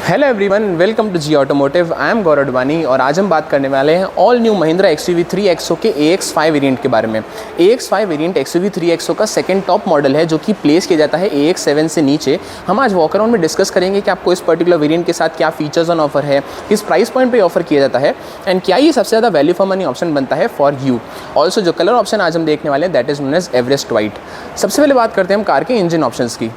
Hello everyone, welcome to G Automotive. I am Gaurav Advani और आज हम बात करने वाले हैं all new Mahindra XUV 3XO के AX5 वेरिएंट के बारे में। AX5 वेरिएंट XUV 3XO का सेकंड टॉप मॉडल है जो कि प्लेस किया जाता है AX7 से नीचे। हम आज वॉक अराउंड में डिस्कस करेंगे कि आपको इस पर्टिकुलर वेरिएंट के साथ क्या फीचर्स ऑन ऑफर है, किस प्राइस पॉइंट पर ऑफर किया जाता है एंड क्या ये सबसे ज़्यादा वैल्यू फॉर मनी ऑप्शन बनता है फॉर यू। ऑल्सो जो कलर ऑप्शन आज हम देखने वाले हैं that is known as Everest white. सबसे पहले बात करते हैं हम कार के इंजन ऑप्शंस की।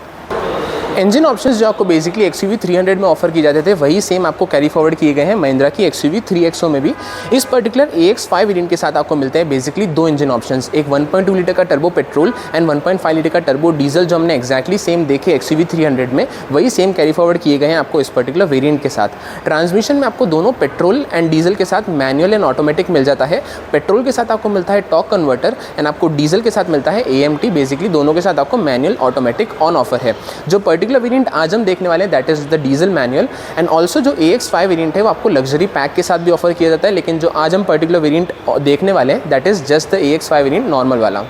इंजन ऑप्शंस जो आपको बेसिकली XUV 300 में ऑफर किए जाते थे वही सेम आपको कैरी फॉरवर्ड किए गए हैं महिंद्रा की XUV 3XO में भी। इस पर्टिकुलर AX5 वेरिएंट के साथ आपको मिलते हैं बेसिकली दो इंजन ऑप्शंस, एक 1.2 लीटर का टर्बो पेट्रोल एंड 1.5 लीटर का टर्बो डीजल। जो हमने एक्जैक्टली सेम देखे XUV 300 में वही सेम कैरी फॉरवर्ड किए गए हैं आपको इस पर्टिकुलर वेरिएंट के साथ। ट्रांसमिशन में आपको दोनों पेट्रोल एंड डीजल के साथ मैनुअल एंड ऑटोमेटिक मिल जाता है। पेट्रोल के साथ आपको मिलता है टॉर्क कन्वर्टर एंड आपको डीजल के साथ मिलता है AMT। बेसिकली दोनों के साथ आपको मैनुअल ऑटोमेटिक ऑन ऑफर है। जो पर्टिकुलर वेरिएंट आज देखने वाले that is the diesel manual and also जो AX5 वेरिएंट है वो आपको लग्जरी पैक के साथ भी ऑफर किया जाता है, लेकिन जो आज हम पर्टिकुलर वेरिएंट देखने वाले हैं that is just the AX5 variant normal वाला।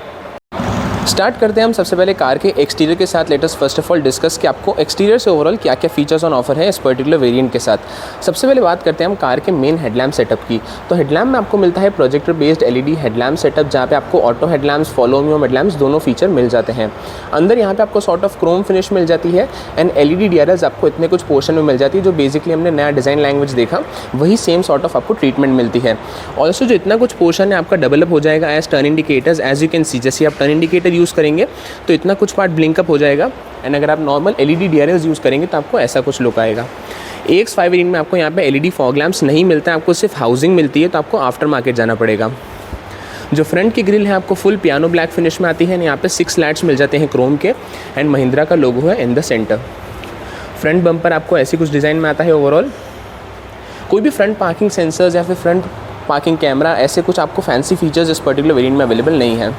स्टार्ट करते हैं हम सबसे पहले कार के एक्सटीरियर के साथ। Let us first of all discuss कि आपको एक्सटीरियर से ओवरऑल क्या क्या फीचर्स ऑन ऑफर है इस पर्टिकुलर वेरिएंट के साथ। सबसे पहले बात करते हैं हम कार के मेन हेडलैम्प सेटअप की। तो हेडलैम्प में आपको मिलता है projector based LED headlamp setup, जहाँ पे आपको auto headlamps, follow me home headlamps दोनों फीचर मिल जाते हैं। अंदर यहाँ पे आपको सॉर्ट ऑफ क्रोम फिनिश मिल जाती है एंड LED DRLs आपको इतने कुछ पोर्शन में मिल जाती है जो बेसिकली हमने नया डिज़ाइन लैंग्वेज देखा वही सेम सॉर्ट ऑफ आपको ट्रीटमेंट मिलती है। ऑल्सो जो इतना कुछ पोर्शन है आपका डेवलप हो जाएगा as turn indicators. As you can see, जैसे आप टर्न इंडिकेटर यूज़ करेंगे तो इतना कुछ पार्ट ब्लिंकअप हो जाएगा एंड अगर आप नॉर्मल LED DRLs यूज़ करेंगे तो आपको ऐसा कुछ लुक आएगा। AX5 वेरिएंट में आपको यहाँ पे LED फॉग लैंप्स नहीं मिलते हैं, आपको सिर्फ हाउसिंग मिलती है, तो आपको आफ्टर मार्केट जाना पड़ेगा। जो फ्रंट की ग्रिल है आपको फुल पियानो ब्लैक फिनिश में आती है एंड यहाँ पे 6 लाइट्स मिल जाते हैं क्रोम के एंड महिंद्रा का लोगो है in the centre. Front bumper आपको ऐसी कुछ डिज़ाइन में आता है। ओवरऑल कोई भी फ्रंट पार्किंग सेंसर्स या फिर फ्रंट पार्किंग कैमरा ऐसे कुछ आपको फैंसी फीचर्स इस पर्टिकुलर वेरिएंट में अवेलेबल नहीं है।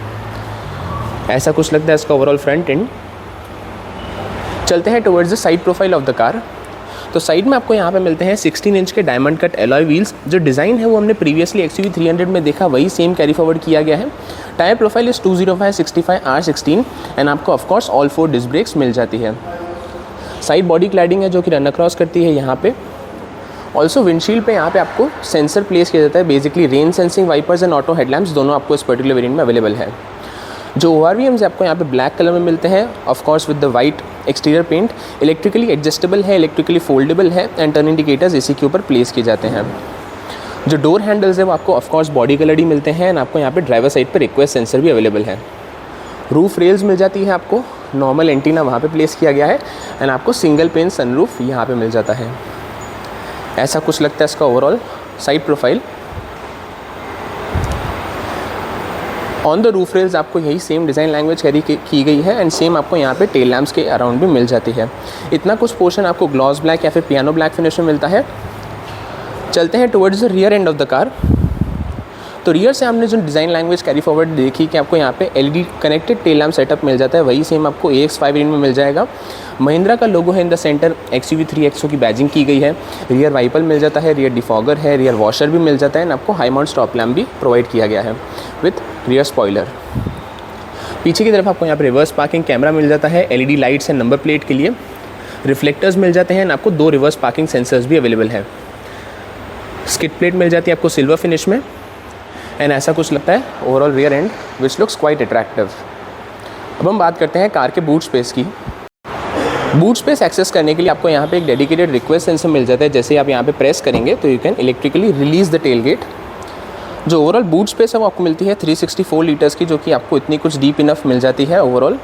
ऐसा कुछ लगता है इसका ओवरऑल फ्रंट एंड। चलते हैं towards the side profile of the car. तो साइड में आपको यहाँ पे मिलते हैं 16 इंच के डायमंड कट एलॉय व्हील्स। जो डिज़ाइन है वो हमने प्रीवियसली XUV 300 में देखा वही सेम कैरी फॉरवर्ड किया गया है। टायर प्रोफाइल इस 205/65R16 एंड आपको ऑफकोर्स ऑल 4 डिस्क ब्रेक्स मिल जाती है। साइड बॉडी क्लैडिंग है जो कि रन अक्रॉस करती है यहाँ पे। ऑल्सो विंडशील्ड पे यहाँ पे आपको सेंसर प्लेस किया जाता है। Basically rain sensing wipers and auto headlamps दोनों आपको इस पर्टिकुलर वेरिएंट में अवेलेबल है। जो ORVMs आपको यहाँ पे ब्लैक कलर में मिलते हैं of course with the white exterior paint. Electrically adjustable है, इलेक्ट्रिकली फोल्डेबल है एंड टर्न इंडिकेटर्स इसी के ऊपर प्लेस किए जाते हैं। जो डोर हैंडल्स है वो आपको ऑफकोर्स बॉडी कलर ही मिलते हैं एंड आपको यहाँ पे ड्राइवर साइड पर रिक्वेस्ट सेंसर भी अवेलेबल है। रूफ रेल्स मिल जाती है आपको, नॉर्मल एंटीना वहाँ पे प्लेस किया गया है एंड आपको सिंगल पेन सनरूफ यहाँ पे मिल जाता है। ऐसा कुछ लगता है इसका overall side profile. On the roof rails आपको यही सेम डिज़ाइन लैंग्वेज कैरी की गई है एंड सेम आपको यहाँ पे टेल लैम्प्स के अराउंड भी मिल जाती है। इतना कुछ पोर्शन आपको ग्लॉस ब्लैक या फिर पियानो ब्लैक फिनिश में मिलता है। चलते हैं towards the rear end of the car. तो रियर से हमने जो डिज़ाइन लैंग्वेज कैरी फॉरवर्ड देखी कि आपको यहाँ पे LED connected tail lamp setup मिल जाता है वही सेम आपको AX5 वेरिएंट में मिल जाएगा। महिंद्रा का लोगो है in the centre, XUV 3XO की बैजिंग की गई है। रियर वाइपर मिल जाता है, रियर डिफॉगर है, रियर वॉशर भी मिल जाता है एंड आपको हाई माउंट स्टॉप लैम्प भी प्रोवाइड किया गया है विथ रियर स्पॉइलर। पीछे की तरफ आपको यहाँ पर रिवर्स पार्किंग कैमरा मिल जाता है, LED lights and number plate के लिए रिफ्लेक्टर्स मिल जाते हैं एंड आपको 2 रिवर्स पार्किंग सेंसर्स भी अवेलेबल है। स्किड प्लेट मिल जाती है आपको सिल्वर फिनिश में एंड ऐसा कुछ लगता है overall rear and which looks quite attractive. अब हम बात करते हैं कार के बूट स्पेस की। बूट स्पेस एक्सेस करने के लिए आपको यहाँ पे एक डेडिकेटेड रिक्वेस्ट सेंसर मिल जाता है। जैसे आप यहाँ पे प्रेस करेंगे तो you can electrically release the tail gate. जो ओवरऑल बूट स्पेस है वो आपको मिलती है 364 लीटर्स की, जो कि आपको इतनी कुछ डीप इनफ मिल जाती है ओवरऑल।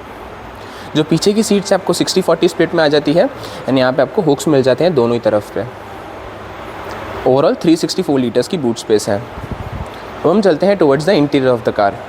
जो पीछे की सीट्स है आपको 60-40 स्प्लिट में आ जाती है एंड यहाँ पे आपको हुक्स मिल जाते हैं दोनों ही तरफ पे। ओवरऑल 364 लीटर्स की बूट स्पेस है। अब हम चलते हैं towards the interior of the car.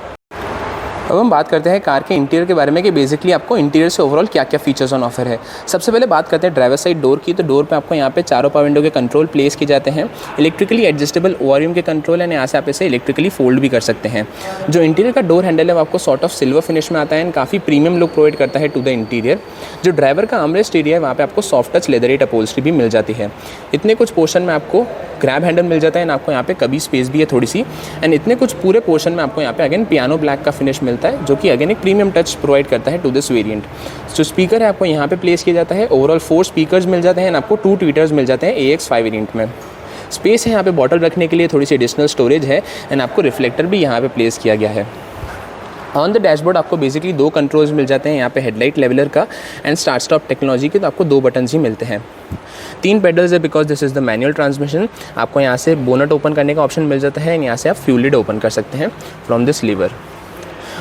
अब हम बात करते हैं कार के इंटीरियर के बारे में कि बेसिकली आपको इंटीरियर से ओवरऑल क्या क्या फीचर्स ऑन ऑफर है। सबसे पहले बात करते हैं ड्राइवर साइड डोर की। तो डोर पे आपको यहाँ पे चारों पावर विंडो के कंट्रोल प्लेस किए जाते हैं। इलेक्ट्रिकली एडजस्टेबल ORVM के कंट्रोल है, यहाँ से आप इसे इलेक्ट्रिकली फोल्ड भी कर सकते हैं। जो इंटीरियर का डोर हैंडल है वो आपको सॉर्ट ऑफ सिल्वर फिनिश में आता है एंड काफ़ी प्रीमियम लुक प्रोवाइड करता है टू द इंटीरियर। जो ड्राइवर का आर्मरेस्ट एरिया है वहाँ पे आपको सॉफ्ट टच लेदरेट अपहोल्स्ट्री भी मिल जाती है। इतने कुछ पोर्शन में आपको ग्रैब हैंडल मिल जाता है एंड आपको यहाँ पे कभी स्पेस भी है थोड़ी सी एंड इतने कुछ पूरे पोर्शन में आपको यहाँ पे अगेन पियानो ब्लैक का फिनिश मिलता जाता है, जो कि अगेन एक प्रीमियम टच प्रोवाइड करता है टू दिस वेरिएंट। जो स्पीकर है आपको यहाँ पे प्लेस किया जाता है। ओवरऑल 4 स्पीकर्स मिल जाते हैं एंड आपको 2 ट्वीटर्स मिल जाते हैं AX5 वेरिएंट में। स्पेस है यहाँ पे बॉटल रखने के लिए, थोड़ी सी एडिशनल स्टोरेज है एंड आपको रिफ्लेक्टर भी यहाँ पे प्लेस किया गया है। ऑन द डैशबोर्ड आपको बेसिकली 2 कंट्रोल्स मिल जाते हैं यहाँ पे, हेडलाइट लेवलर का एंड स्टार्ट स्टॉप टेक्नोलॉजी के, तो आपको 2 बटन्स ही मिलते हैं। 3 पेडल्स है because this is the manual transmission. आपको यहाँ से बोनट ओपन करने का ऑप्शन मिल जाता है एंड यहाँ से आप फ्यूल लिड ओपन कर सकते हैं फ्रॉम दिस लीवर।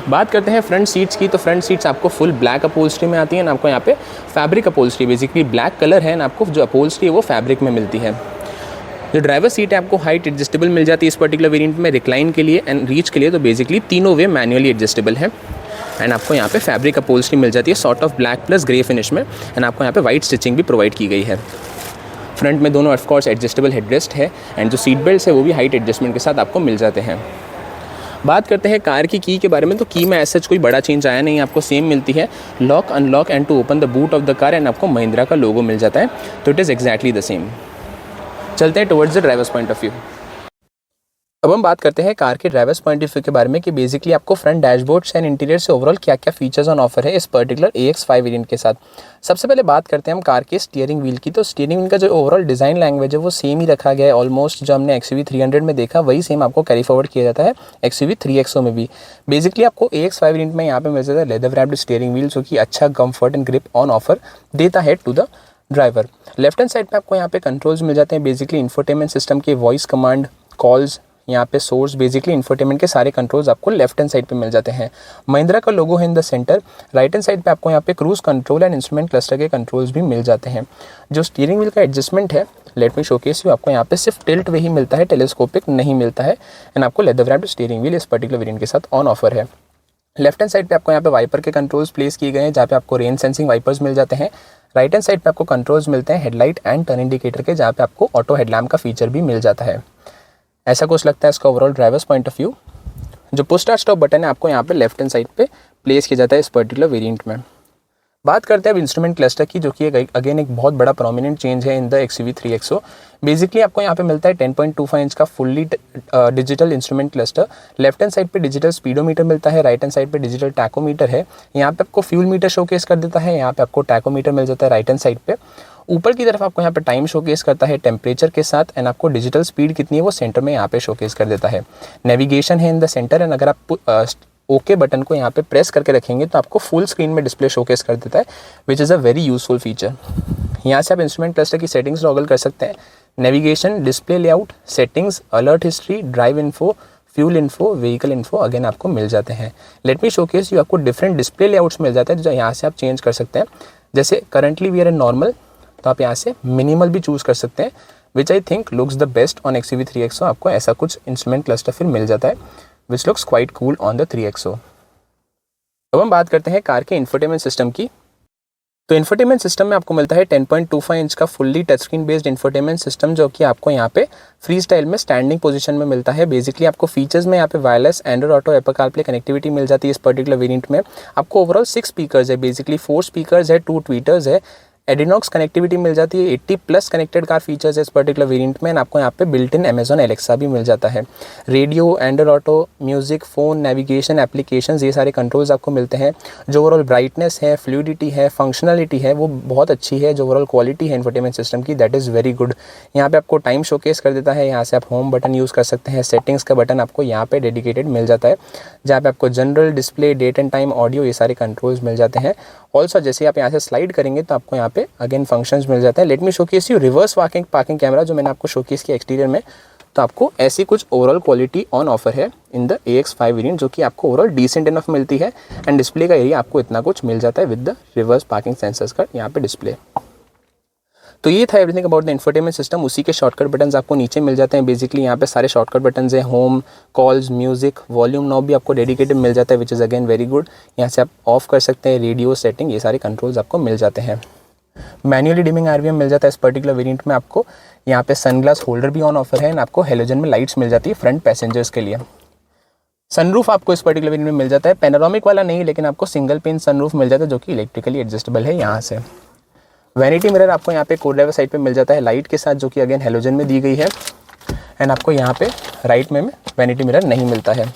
बात करते हैं फ्रंट सीट्स की, तो फ्रंट सीट्स आपको फुल ब्लैक अपहोल्स्ट्री में आती है एंड आपको यहाँ पे fabric upholstery, basically black colour है एंड आपको जो अपहोल्स्ट्री है वो फैब्रिक में मिलती है। जो ड्राइवर सीट है आपको हाइट एडजस्टेबल मिल जाती है इस पर्टिकुलर वेरिएंट में, रिक्लाइन के लिए एंड रीच के लिए, तो बेसिकली तीनों वे मैनुअली एडजस्टेबल है एंड आपको यहाँ पे फैब्रिक अपहोल्स्ट्री मिल जाती है sort of black plus grey finish में एंड आपको यहाँ पे वाइट स्टिचिंग भी प्रोवाइड की गई है। फ्रंट में दोनों ऑफकोर्स एडजस्टेबल हेडरेस्ट है एंड जो सीट बेल्ट है वो भी हाइट एडजस्टमेंट के साथ आपको मिल जाते हैं। बात करते हैं कार की की बारे में, तो की में ऐसा कोई बड़ा चेंज आया नहीं, आपको सेम मिलती है। Lock unlock and to open the boot of the car and आपको महिंद्रा का लोगो मिल जाता है, तो it is exactly the same. चलते हैं towards the driver's point of view. अब हम बात करते हैं कार के ड्राइवर्स पॉइंट ऑफ व्यू के बारे में कि बेसिकली आपको फ्रंट डैशबोर्ड एंड इंटीरियर से ओवरऑल क्या क्या फीचर्स ऑन ऑफर है इस पर्टिकुलर AX5 वेरिएंट के साथ। सबसे पहले बात करते हैं हम कार के स्टीयरिंग व्हील की, तो स्टीयरिंग व्हील का जो ओवरऑल डिज़ाइन लैंग्वेज है वो सेम ही रखा गया है। ऑलमोस्ट जो हमने XUV300 में देखा वही सेम आपको कैरी फॉरवर्ड किया जाता है XUV3XO में भी। बेसिकली आपको AX5 वेरिएंट में यहाँ पे मिल जाता है लेदर रैप्ड स्टीयरिंग व्हील, जो कि अच्छा comfort and grip on offer देता है to the driver. Left hand side पे आपको यहाँ पे कंट्रोल्स मिल जाते हैं, बेसिकली इंफोटेनमेंट सिस्टम के वॉइस कमांड, कॉल्स, यहाँ पे सोर्स, बेसिकली इंफोटेनमेंट के सारे कंट्रोल्स आपको लेफ्ट हैंड साइड पे मिल जाते हैं। महिंद्रा का लोगो है in the centre. Right hand side पे आपको यहाँ पे cruise control and instrument cluster के कंट्रोल्स भी मिल जाते हैं। जो स्टीयरिंग व्हील का एडजस्टमेंट है, लेट मी शोकेस यू, आपको यहाँ पे सिर्फ टिल्ट वे ही मिलता है, टेलीस्कोपिक नहीं मिलता है एंड आपको लेदर रैप्ड स्टीयरिंग व्हील इस पर्टिकुलर वेरिएंट के साथ ऑन ऑफर है। लेफ्ट हैंड साइड पे आपको यहाँ पे वाइपर के कंट्रोल्स प्लेस किए गए हैं, जहाँ पे आपको रेन सेंसिंग वाइपर्स मिल जाते हैं। राइट हैंड साइड पे आपको कंट्रोल्स मिलते हैं हेडलाइट एंड टर्न इंडिकेटर के, जहाँ पे आपको ऑटो हेडलैम्प का फीचर भी मिल जाता है। ऐसा कुछ लगता है इसका overall drivers point of view. जो पुश स्टार्ट स्टॉप बटन है आपको यहाँ पे लेफ्ट हैंड साइड पे प्लेस किया जाता है इस पर्टिकुलर वेरिएंट में। बात करते हैं अब इंस्ट्रूमेंट क्लस्टर की, जो कि अगेन एक बहुत बड़ा प्रोमिनेंट चेंज है इन द XUV3XO। बेसिकली आपको यहाँ पे मिलता है 10.25 इंच का fully digital instrument cluster. Left hand side पे डिजिटल स्पीडोमीटर मिलता है, राइट हैंड साइड पे डिजिटल टैकोमीटर है। यहाँ पे आपको फ्यूल मीटर शोकेस कर देता है, यहाँ पे आपको टैकोमीटर मिल जाता है राइट हैंड साइड पे। ऊपर की तरफ आपको यहाँ पे टाइम शोकेस करता है टेम्परेचर के साथ एंड आपको डिजिटल स्पीड कितनी है वो सेंटर में यहाँ पे शोकेस कर देता है। नेविगेशन है इन द सेंटर एंड अगर आप ओके बटन को यहाँ पे प्रेस करके रखेंगे तो आपको फुल स्क्रीन में डिस्प्ले शोकेस कर देता है, which is a very useful feature. यहाँ से आप इंस्ट्रूमेंट क्लस्टर की सेटिंग्स टॉगल कर सकते हैं, navigation, display layout, settings, alert history, drive info, fuel info, vehicle info again आपको मिल जाते हैं। लेट मी शोकेस यू, आपको डिफरेंट डिस्प्ले लेआउट्स मिल जाते हैं जो यहाँ से आप चेंज कर सकते हैं। जैसे currently we are in normal, तो आप यहाँ से मिनिमल भी चूज़ कर सकते हैं, which I think looks the best on XUV3XO। आपको ऐसा कुछ इंस्ट्रूमेंट क्लस्टर फिर मिल जाता है which looks quite cool on the 3XO। अब हम बात करते हैं कार के इंफोटेनमेंट सिस्टम की। तो इंफोटेनमेंट सिस्टम में आपको मिलता है 10.25 इंच का fully touch screen based infotainment system, जो कि आपको यहाँ पे फ्री स्टाइल में स्टैंडिंग पोजीशन में मिलता है। बेसिकली आपको फीचर्स में यहाँ पे wireless, Android auto, Apple CarPlay connectivity मिल जाती है इस पर्टिकुलर वेरिएंट में। आपको ओवरऑल 6 स्पीकर्स है, बेसिकली 4 स्पीकर्स है, 2 ट्वीटर्स है, एडिनॉक्स कनेक्टिविटी मिल जाती है, 80+ कनेक्टेड कार फीचर्स है इस पर्टिकुलर वेरिएंट में। आपको यहाँ पे बिल्ट इन अमेजॉन एलेक्सा भी मिल जाता है। Radio, Android auto, music, phone, navigation, applications, ये सारे कंट्रोल्स आपको मिलते हैं। जो ओवरऑल ब्राइटनेस है, फ्लूइडिटी है, फंक्शनलिटी है, वो बहुत अच्छी है। जो ओवरऑल क्वालिटी है इंफोटेनमेंट सिस्टम की, दैट इज़ वेरी गुड। यहाँ पे आपको टाइम शोकेस कर देता है, यहाँ से आप होम बटन यूज़ कर सकते हैं। सेटिंग्स का बटन आपको यहाँ पे डेडिकेटेड मिल जाता है, जहाँ पे आपको general, display, date and time, audio, ये सारे कंट्रोल्स मिल जाते हैं। ऑल्सो जैसे आप यहाँ से स्लाइड करेंगे तो आपको यहाँ पे अगेन फंक्शंस मिल जाता है। Let me showcase you reverse parking camera, जो मैंने आपको शोकेस किया एक्सटीरियर में। तो आपको ऐसी कुछ ओवरऑल क्वालिटी ऑन ऑफर है इन द AX5 वेरिएंट, जो कि आपको ओवरऑल डिसेंट इनफ मिलती है एंड डिस्प्ले का एरिया आपको इतना कुछ मिल जाता है with the reverse parking sensors का यहाँ पे डिस्प्ले। तो ये था everything about the infotainment system. उसी के शॉर्टकट बटन्स आपको नीचे मिल जाते हैं। बेसिकली यहाँ पे सारे शॉर्टकट बटन्स हैं, home, calls, music, volume knob भी आपको डेडिकेटेड मिल जाता है, which is again very good. यहाँ से आप ऑफ कर सकते हैं, रेडियो सेटिंग, ये सारे कंट्रोल्स आपको मिल जाते हैं। मैनुअली डिमिंग RVM मिल जाता है इस पर्टिकुलर वेरिएंट में। आपको यहाँ पे सनग्लास होल्डर भी ऑन ऑफर है एंड आपको हेलोजन में लाइट्स मिल जाती है फ्रंट पैसेंजर्स के लिए। सनरूफ आपको इस पर्टिकुलर वेरिएंट में मिल जाता है, पैनोरामिक वाला नहीं, लेकिन आपको सिंगल पिन सनरूफ मिल जाता है, जो कि इलेक्ट्रिकली एडजस्टेबल है यहाँ से। वैनिटी मिरर आपको यहाँ पे को ड्राइवर साइड पे मिल जाता है लाइट के साथ, जो कि अगेन हेलोजन में दी गई है एंड आपको यहाँ पे राइट में वैनिटी मिरर नहीं मिलता है।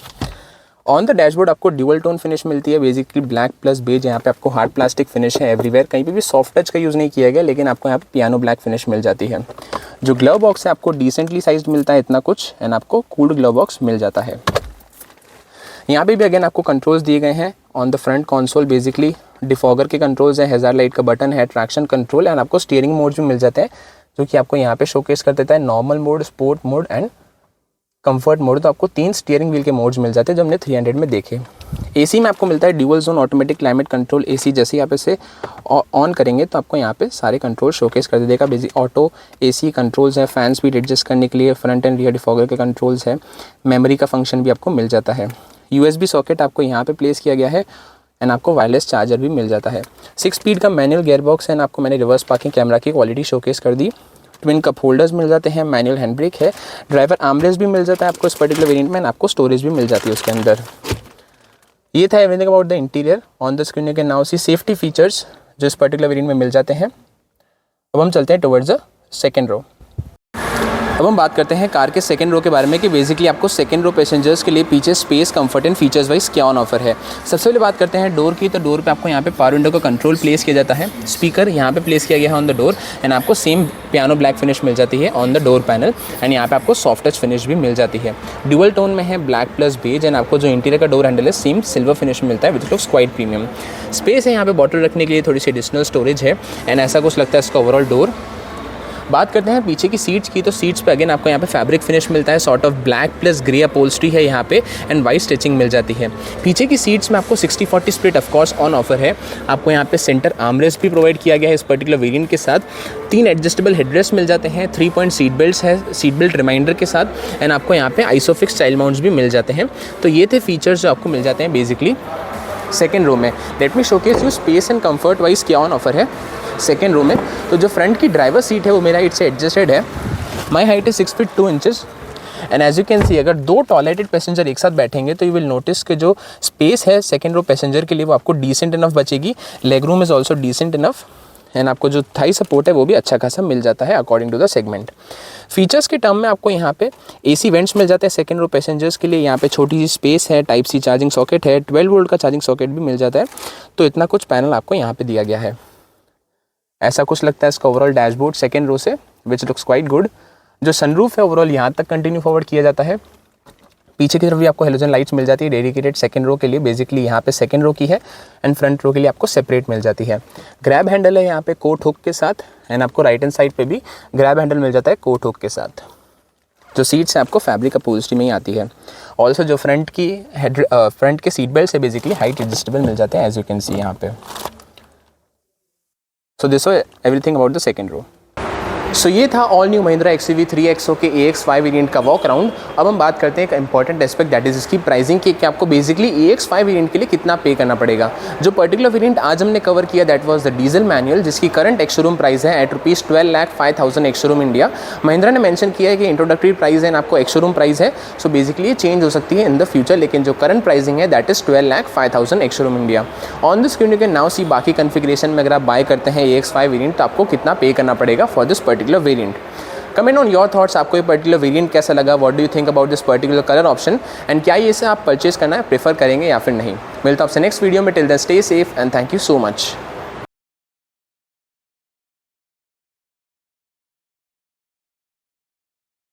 ऑन द डैशबोर्ड आपको ड्यूअल टोन फिनिश मिलती है, बेसिकली ब्लैक प्लस बेज। यहाँ पे आपको हार्ड प्लास्टिक फिनिश है एवरीवेयर, कहीं पे भी सॉफ्ट टच का यूज़ नहीं किया गया, लेकिन आपको यहाँ पे पियानो ब्लैक फिनिश मिल जाती है। जो ग्लव बॉक्स है आपको डिसेंटली साइज्ड मिलता है इतना कुछ, एंड आपको कूल्ड ग्लव बॉक्स मिल जाता है। यहाँ पे भी अगेन आपको कंट्रोल्स दिए गए हैं on the front console, basically defogger के कंट्रोल्स हैं, हैज़ार्ड लाइट का बटन है, ट्रैक्शन कंट्रोल, एंड आपको स्टीयरिंग मोड भी मिल जाते हैं जो कि आपको यहाँ पे शोकेस कर देता है normal mode, sport mode and comfort mode. तो आपको 3 स्टीयरिंग व्हील के मोड्स मिल जाते हैं जो हमने 300 में देखे। एसी में आपको मिलता है dual zone automatic climate control AC. जैसे ही आप इसे ऑन करेंगे तो आपको यहाँ पे सारे कंट्रोल शोकेस कर देगा। बेसिक ऑटो एसी कंट्रोल्स है, फैन स्पीड एडजस्ट करने के लिए, फ्रंट एंड रियर डिफॉगर के कंट्रोल्स है, मेमोरी का फंक्शन भी आपको मिल जाता है। USB सॉकेट आपको यहाँ पे प्लेस किया गया है, एंड आपको वायरलेस चार्जर भी मिल जाता है। 6 स्पीड का मैनुअल गियर बॉक्स है, एंड आपको मैंने रिवर्स पार्किंग कैमरा की क्वालिटी शोकेस कर दी। ट्विन कप होल्डर्स मिल जाते हैं, मैनुअल हैंड ब्रेक है, ड्राइवर आर्मरेस्ट भी मिल जाता है आपको इस पर्टिकुलर वेरिएंट में, आपको स्टोरेज भी मिल जाती है उसके अंदर। ये था everything about the interior. On the screen you can now see safety features जो इस पर्टिकुलर वेरिएंट में मिल जाते हैं। अब हम चलते हैं टुवर्ड्स द सेकेंड रो। अब हम बात करते हैं कार के सेकंड रो के बारे में कि बेसिकली आपको सेकंड रो पैसेंजर्स के लिए पीछे space, comfort and features wise क्या ऑन ऑफर है। सबसे पहले बात करते हैं डोर की, तो डोर पे आपको यहाँ पे पावर विंडो का कंट्रोल प्लेस किया जाता है, स्पीकर यहाँ पे प्लेस किया गया है ऑन द डोर, एंड आपको सेम पियानो ब्लैक फिनिश मिल जाती है on the door panel, and यहाँ पे आपको सॉफ्ट टच फिनिश भी मिल जाती है। ड्यूअल टोन में है ब्लैक प्लस बेज, एंड आपको जो इंटीरियर का डोर हैंडल है सेम सिल्वर फिनिश मिलता है which looks quite premium. Space है यहाँ पे बॉटल रखने के लिए, थोड़ी सी एडिशनल स्टोरेज है, एंड ऐसा कुछ लगता है इसका ओवरऑल डोर। बात करते हैं पीछे की सीट्स की, तो सीट्स पे अगेन आपको यहाँ पे फैब्रिक फिनिश मिलता है, sort of black plus grey upholstery है यहाँ पे, एंड वाइट स्टिचिंग मिल जाती है। पीछे की सीट्स में आपको 60-40 split of course on offer है। आपको यहाँ पे सेंटर आर्मरेस्ट भी प्रोवाइड किया गया है इस पर्टिकुलर वेरिएंट के साथ। 3 एडजस्टेबल हेडरेस्ट मिल जाते हैं, 3 पॉइंट सीट बेल्ट है सीट बेल्ट रिमाइंडर के साथ, एंड आपको यहाँ पे आइसोफिक्स चाइल्ड माउंट्स भी मिल जाते हैं। तो ये थे फीचर्स जो आपको मिल जाते हैं बेसिकली सेकेंड रो में। Let me showcase you space and comfort wise क्या ऑन ऑफर है सेकेंड रो में। तो जो फ्रंट की ड्राइवर सीट है वो मेरा हाइट से एडजस्टेड है। My height is 6 feet 2 inches, and as you can see अगर 2 टॉयलेटेड पैसेंजर एक साथ बैठेंगे तो यू विल नोटिस कि जो स्पेस है सेकेंड रो पैसेंजर के लिए वो आपको डिसेंट इनफ बचेगी। Leg room is also decent enough, and आपको जो थाई सपोर्ट है वो भी अच्छा खासा मिल जाता है according to the segment. Features के टर्म में आपको यहाँ पे AC वेंट्स मिल जाते हैं सेकेंड रो पैसेंजर्स के लिए। यहाँ पे छोटी सी स्पेस है, टाइप C चार्जिंग सॉकेट है, 12 वोल्ट का चार्जिंग सॉकेट भी मिल जाता है। तो इतना कुछ पैनल आपको यहाँ पे दिया गया है। ऐसा कुछ लगता है इसका ओवरऑल डैशबोर्ड सेकेंड रो से, विच लुक्स क्वाइट गुड। जो सनरूफ है ओवरऑल यहाँ तक कंटिन्यू फॉरवर्ड किया जाता है। पीछे की तरफ भी आपको हेलोजन लाइट्स मिल जाती है डेडिकेटेड सेकंड रो के लिए, बेसिकली यहाँ पे सेकंड रो की है, एंड फ्रंट रो के लिए आपको सेपरेट मिल जाती है। ग्रैब हैंडल है यहाँ पे कोट हुक के साथ, एंड आपको राइट हैंड साइड पे भी ग्रैब हैंडल मिल जाता है कोट हुक के साथ। जो सीट्स है आपको फैब्रिक अपहोल्स्ट्री में ही आती है। ऑल्सो जो फ्रंट के सीट बेल्ट है बेसिकली हाइट एडजस्टेबल मिल जाते हैं, एज यू कैन सी यहाँ पे। So this was everything about the second row. So ये था all new Mahindra XUV 3XO के AX5 वेरिएंट का वॉक अराउंड। अब हम बात करते हैं एक इंपॉर्टेंट एस्पेक्ट, दैट इज इसकी प्राइसिंग की, कि आपको बेसिकली AX5 वेरिएंट के लिए कितना पे करना पड़ेगा। जो पर्टिकुलर वेरिएंट आज हमने कवर किया that was the diesel manual, जिसकी करंट एक्स शोरूम प्राइस है at ₹12,05,000 ex showroom India. Mahindra ने मेंशन किया है कि इंट्रोडक्टरी प्राइस है, आपको एक्स शोरूम प्राइस है, सो बेसिकली ये चेंज हो सकती है इन द फ्यूचर, लेकिन जो करंट प्राइसिंग है that is 12,05,000 ex showroom India. On the screen you can now see बाकी कन्फिग्रेशन में अगर आप बाय करते हैं AX5 वेरिएंट तो आपको कितना पे करना पड़ेगा for this particular variant. Comment on your thoughts, आपको ये पर्टिकुलर वेरिएंट कैसा लगा, what do you think about this particular colour option, and क्या ये इसे आप परचेज करना है प्रेफर करेंगे या फिर नहीं। मिलता हूं आपसे नेक्स्ट वीडियो में। Till then stay safe and thank you so much.